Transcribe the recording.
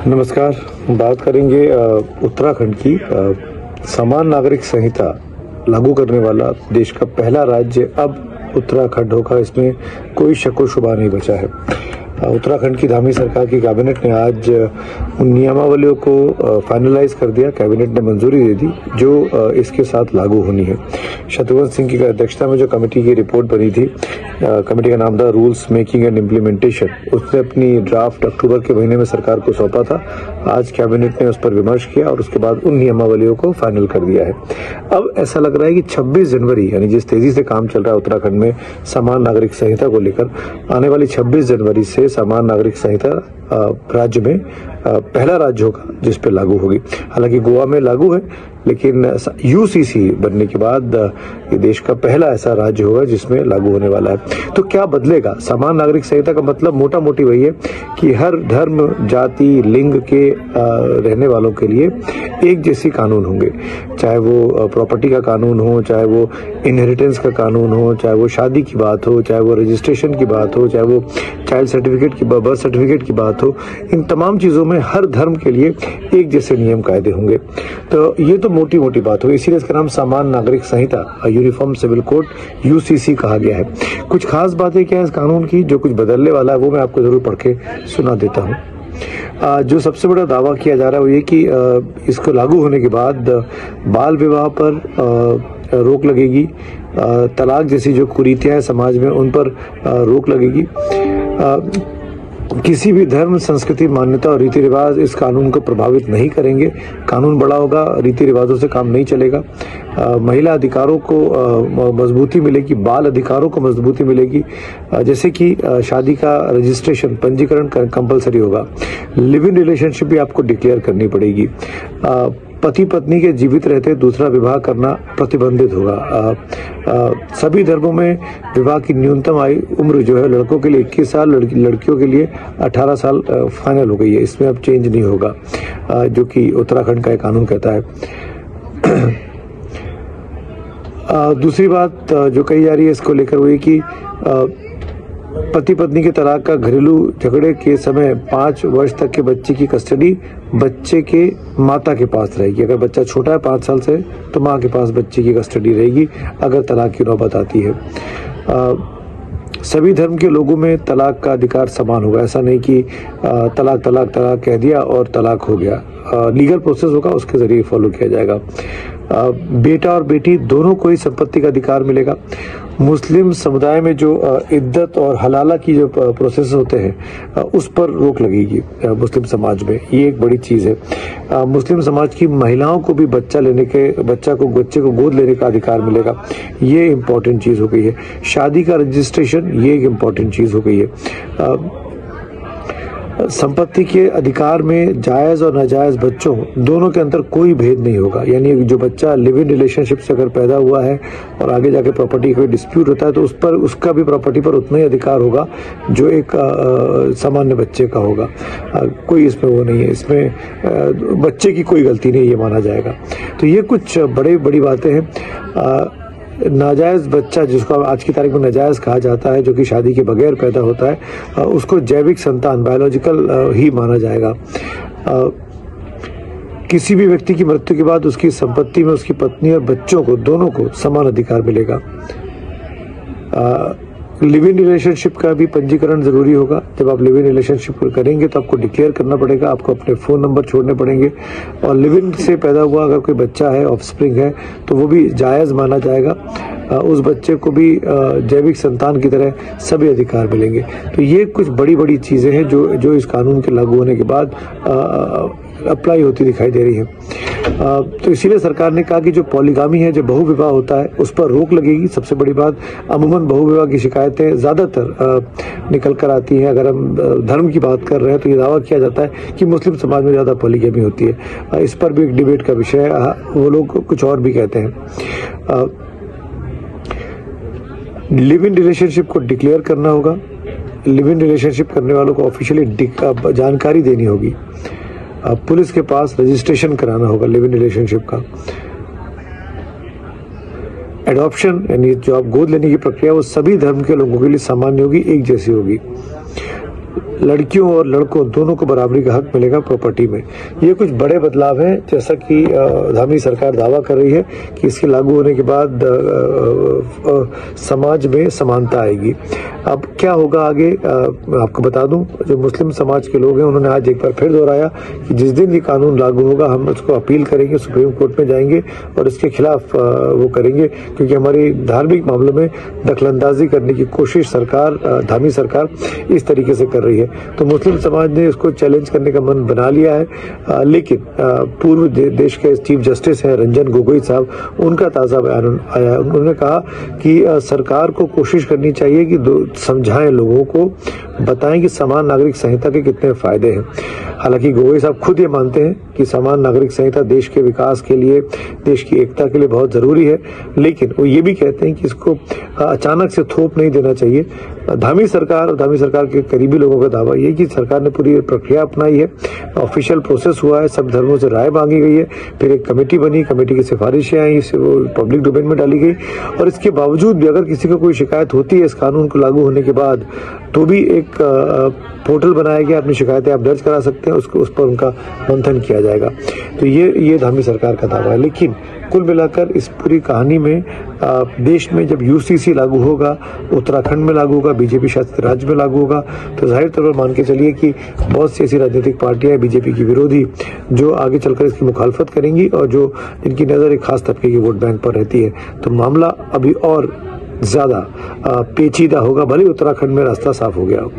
नमस्कार। बात करेंगे उत्तराखंड की। समान नागरिक संहिता लागू करने वाला देश का पहला राज्य अब उत्तराखंड होगा, इसमें कोई शक व शुबा नहीं बचा है। उत्तराखंड की धामी सरकार की कैबिनेट ने आज उन नियमावलियों को फाइनलाइज कर दिया। कैबिनेट ने मंजूरी दे दी जो इसके साथ लागू होनी है। शत्रुघ्न सिंह की अध्यक्षता में जो कमेटी की रिपोर्ट बनी थी, कमेटी का नाम था रूल्स मेकिंग एंड इम्प्लीमेंटेशन, उसने अपनी ड्राफ्ट अक्टूबर के महीने में सरकार को सौंपा था। आज कैबिनेट ने उस पर विमर्श किया और उसके बाद उन नियमावलियों को फाइनल कर दिया है। अब ऐसा लग रहा है कि 26 जनवरी यानी जिस तेजी से काम चल रहा है उत्तराखंड में समान नागरिक संहिता को लेकर, आने वाली 26 जनवरी से समान नागरिक संहिता राज्य में पहला राज्य होगा जिस पे लागू होगी। हालांकि गोवा में लागू है, लेकिन यूसीसी बनने के बाद ये देश का पहला ऐसा राज्य होगा जिसमें लागू होने वाला है। तो क्या बदलेगा? समान नागरिक संहिता का मतलब मोटा मोटी वही है कि हर धर्म, जाति, लिंग के रहने वालों के लिए एक जैसी कानून होंगे। चाहे वो प्रॉपर्टी का कानून हो, चाहे वो इनहेरिटेंस का कानून हो, चाहे वो शादी की बात हो, चाहे वो रजिस्ट्रेशन की बात हो, चाहे वो चाइल्ड सर्टिफिकेट की, बर्थ सर्टिफिकेट की बात हो, इन तमाम चीजों में हर धर्म के लिए एक जैसे नियम कायदे होंगे। तो ये तो मोटी मोटी बात हो, इसीलिए इसका नाम समान नागरिक संहिता, यूनिफॉर्म सिविल कोड, यूसीसी कहा गया है। कुछ खास बातें क्या है इस कानून की, जो कुछ बदलने वाला है वो मैं आपको जरूर पढ़ के सुना देता हूँ। जो सबसे बड़ा दावा किया जा रहा है वो ये कि इसको लागू होने के बाद बाल विवाह पर रोक लगेगी, तलाक जैसी जो कुरीतियां हैं समाज में उन पर रोक लगेगी। किसी भी धर्म, संस्कृति, मान्यता और रीति रिवाज इस कानून को प्रभावित नहीं करेंगे। कानून बड़ा होगा, रीति रिवाजों से काम नहीं चलेगा। महिला अधिकारों को मजबूती मिलेगी, बाल अधिकारों को मजबूती मिलेगी, जैसे कि शादी का रजिस्ट्रेशन, पंजीकरण कंपलसरी होगा। लिव इन रिलेशनशिप भी आपको डिक्लेयर करनी पड़ेगी। पति पत्नी के जीवित रहते दूसरा विवाह करना प्रतिबंधित होगा। सभी धर्मों में विवाह की न्यूनतम आयु उम्र जो है लड़कों के लिए 21 साल, लड़कियों के लिए 18 साल फाइनल हो गई है। इसमें अब चेंज नहीं होगा, जो कि उत्तराखंड का एक कानून कहता है। दूसरी बात जो कही जा रही है इसको लेकर वो ये कि पति पत्नी के तलाक का घरेलू झगड़े के समय 5 वर्ष तक के बच्चे की कस्टडी बच्चे के माता के पास रहेगी। अगर बच्चा छोटा है 5 साल से तो माँ के पास बच्चे की कस्टडी रहेगी अगर तलाक की नौबत आती है। सभी धर्म के लोगों में तलाक का अधिकार समान होगा। ऐसा नहीं कि तलाक तलाक तलाक कह दिया और तलाक हो गया। लीगल प्रोसेस होगा, उसके जरिए फॉलो किया जाएगा। बेटा और बेटी दोनों को ही संपत्ति का अधिकार मिलेगा। मुस्लिम समुदाय में जो इद्दत और हलाला की जो प्रोसेस होते हैं उस पर रोक लगेगी मुस्लिम समाज में। ये एक बड़ी चीज है। मुस्लिम समाज की महिलाओं को भी बच्चे को गोद लेने का अधिकार मिलेगा। ये इम्पोर्टेंट चीज हो गई है। शादी का रजिस्ट्रेशन, ये एक इम्पोर्टेंट चीज हो गई है। संपत्ति के अधिकार में जायज और नाजायज बच्चों दोनों के अंदर कोई भेद नहीं होगा। यानी जो बच्चा लिव इन रिलेशनशिप से अगर पैदा हुआ है और आगे जाके प्रॉपर्टी का डिस्प्यूट होता है तो उस पर उसका भी प्रॉपर्टी पर उतना ही अधिकार होगा जो एक सामान्य बच्चे का होगा। कोई इसमें वो नहीं है, इसमें बच्चे की कोई गलती नहीं, ये माना जाएगा। तो ये कुछ बड़ी बातें हैं। नाजायज बच्चा, जिसको आज की तारीख में नाजायज कहा जाता है, जो कि शादी के बगैर पैदा होता है, उसको जैविक संतान, बायोलॉजिकल ही माना जाएगा। किसी भी व्यक्ति की मृत्यु के बाद उसकी संपत्ति में उसकी पत्नी और बच्चों को दोनों को समान अधिकार मिलेगा। लिव इन रिलेशनशिप का भी पंजीकरण जरूरी होगा। जब आप लिव इन रिलेशनशिप करेंगे तो आपको डिक्लेयर करना पड़ेगा, आपको अपने फोन नंबर छोड़ने पड़ेंगे। और लिव इन से पैदा हुआ अगर कोई बच्चा है, ऑफस्प्रिंग है, तो वो भी जायज माना जाएगा। उस बच्चे को भी जैविक संतान की तरह सभी अधिकार मिलेंगे। तो ये कुछ बड़ी चीजें हैं जो इस कानून के लागू होने के बाद अप्लाई होती दिखाई दे रही है। तो इसीलिए सरकार ने कहा कि जो पॉलीगामी है, जो बहुविवाह होता है, उस पर रोक लगेगी। सबसे बड़ी बात, अमूमन बहुविवाह की शिकायतें ज्यादातर निकल कर आती हैं। अगर हम धर्म की बात कर रहे हैं तो ये दावा किया जाता है कि मुस्लिम समाज में ज्यादा पॉलीगामी होती है। इस पर भी एक डिबेट का विषय है, वो लोग कुछ और भी कहते हैं। लिव इन रिलेशनशिप को डिक्लेयर करना होगा। लिव इन रिलेशनशिप करने वालों को ऑफिशियली जानकारी देनी होगी। पुलिस के पास रजिस्ट्रेशन कराना होगा लिव इन रिलेशनशिप का। एडॉप्शन यानी जो आप गोद लेने की प्रक्रिया वो सभी धर्म के लोगों के लिए सामान्य होगी, एक जैसी होगी। लड़कियों और लड़कों दोनों को बराबरी का हक मिलेगा प्रॉपर्टी में। ये कुछ बड़े बदलाव हैं, जैसा कि धामी सरकार दावा कर रही है कि इसके लागू होने के बाद समाज में समानता आएगी। अब क्या होगा आगे, मैं आपको बता दूं, जो मुस्लिम समाज के लोग हैं उन्होंने आज एक बार फिर दोहराया कि जिस दिन ये कानून लागू होगा हम उसको अपील करेंगे, सुप्रीम कोर्ट में जाएंगे और इसके खिलाफ वो करेंगे, क्योंकि हमारी धार्मिक मामलों में दखलंदाजी करने की कोशिश सरकार, धामी सरकार इस तरीके से कर रही है। तो मुस्लिम समाज ने इसको चैलेंज करने का मन बना लिया है। लेकिन पूर्व देश के चीफ जस्टिस हैं रंजन गोगोई साहब, उनका ताज़ा बयान आया। उन्होंने कहा कि सरकार को कोशिश करनी चाहिए कि समझाएं, लोगों को बताएं कि समान नागरिक संहिता के कितने फायदे हैं। हालांकि गोगोई साहब खुद ये मानते हैं कि समान नागरिक संहिता देश के विकास के लिए, देश की एकता के लिए बहुत जरूरी है, लेकिन वो ये भी कहते हैं कि इसको अचानक से थोप नहीं देना चाहिए। धामी सरकार और धामी सरकार के करीबी लोगों का दावा ये कि सरकार ने पूरी प्रक्रिया अपनाई है, ऑफिशियल प्रोसेस हुआ है, सब धर्मों से राय मांगी गई है, फिर एक कमेटी बनी, कमेटी की सिफारिशें आई, इसे वो पब्लिक डोमेन में डाली गई, और इसके बावजूद भी अगर किसी को कोई शिकायत होती है इस कानून को लागू होने के बाद, तो भी एक पोर्टल बनाया गया, अपनी शिकायतें आप दर्ज करा सकते हैं, उस पर उनका मंथन किया जाएगा। तो ये धामी सरकार का दावा है। लेकिन कुल मिलाकर इस पूरी कहानी में देश में जब यूसीसी लागू होगा, उत्तराखंड में लागू होगा, बीजेपी शासित राज्य में लागू होगा, तो जाहिर तौर पर मान के चलिए कि बहुत सी ऐसी राजनीतिक पार्टियां बीजेपी की विरोधी जो आगे चलकर इसकी मुखालफत करेंगी और जो जिनकी नज़र एक खास तबके की वोट बैंक पर रहती है। तो मामला अभी और ज्यादा पेचीदा होगा, भले उत्तराखंड में रास्ता साफ हो गया हो।